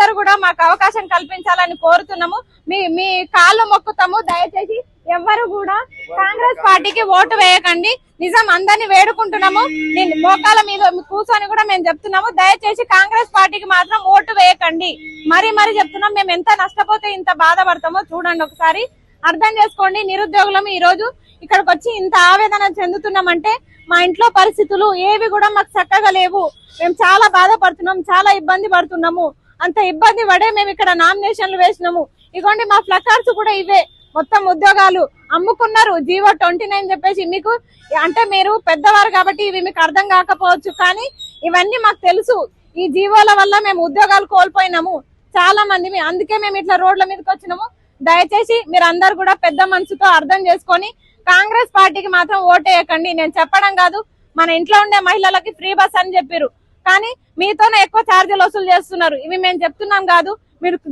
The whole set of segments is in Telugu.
అందరూ కూడా మాకు అవకాశం కల్పించాలని కోరుతున్నాము. మీ కాళ్ళు మొక్కుతాము. దయచేసి ఎవ్వరు కూడా కాంగ్రెస్ పార్టీకి ఓటు వేయకండి. నిజం అందరినీ వేడుకుంటున్నాము. మోకాల మీద కూర్చొని కూడా మేము చెప్తున్నాము. దయచేసి కాంగ్రెస్ పార్టీకి మాత్రం ఓటు వేయకండి. మరీ చెప్తున్నాం. మేము ఎంత నష్టపోతే ఇంత బాధపడతామో చూడండి, ఒకసారి అర్థం చేసుకోండి. నిరుద్యోగులం ఈ రోజు ఇక్కడికి వచ్చి ఇంత ఆవేదన చెందుతున్నామంటే మా ఇంట్లో పరిస్థితులు ఏవి కూడా మాకు చక్కగా లేవు. మేము చాలా బాధపడుతున్నాం, చాలా ఇబ్బంది పడుతున్నాము. అంత ఇబ్బంది పడే మేము ఇక్కడ నామినేషన్లు వేసినాము. ఇగోండి మా ప్లకార్డ్స్ కూడా ఇవే. మొత్తం ఉద్యోగాలు అమ్ముకున్నారు. జీవో 29 చెప్పేసి మీకు అంటే మీరు పెద్దవారు కాబట్టి ఇవి మీకు అర్థం కాకపోవచ్చు, కానీ ఇవన్నీ మాకు తెలుసు. ఈ జీవోల వల్ల మేము ఉద్యోగాలు కోల్పోయినాము చాలా మంది. అందుకే మేము ఇట్లా రోడ్ల మీదకి వచ్చినాము. దయచేసి మీరు అందరు కూడా పెద్ద మనసుతో అర్థం చేసుకొని కాంగ్రెస్ పార్టీకి మాత్రం ఓటేయకండి. నేను చెప్పడం కాదు, మన ఇంట్లో ఉండే మహిళలకి ఫ్రీ బస్ అని చెప్పారు, కానీ మీతోనే ఎక్కువ ఛార్జీలు వసూలు చేస్తున్నారు. ఇవి మేము చెప్తున్నాం కాదు,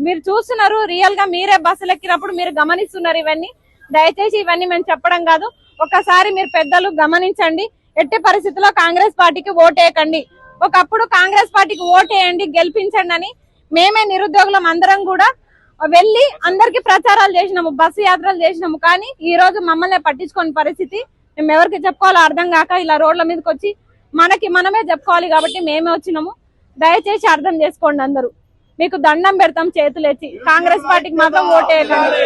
మీరు చూస్తున్నారు. రియల్ గా మీరే బస్సులు ఎక్కినప్పుడు మీరు గమనిస్తున్నారు ఇవన్నీ. దయచేసి ఇవన్నీ మేము చెప్పడం కాదు, ఒకసారి మీరు పెద్దలు గమనించండి. ఎట్టి పరిస్థితుల్లో కాంగ్రెస్ పార్టీకి ఓటేయకండి. ఒకప్పుడు కాంగ్రెస్ పార్టీకి ఓటేయండి, గెలిపించండి అని మేమే నిరుద్యోగులం అందరం కూడా వెళ్లి అందరికి ప్రచారాలు చేసినాము, బస్సు యాత్రలు చేసినాము. కానీ ఈ రోజు మమ్మల్ని పట్టించుకోని పరిస్థితి. మేము ఎవరికి చెప్పుకోవాలో అర్థం కాక ఇలా రోడ్ల మీదకి వచ్చి మనమే చెప్పుకోవాలి కాబట్టి మేమే వచ్చినాము. దయచేసి అర్థం చేసుకోండి అందరూ. మీకు దండం పెడతాం చేతులెత్తి. కాంగ్రెస్ పార్టీకి మాత్రం ఓటేయకండి.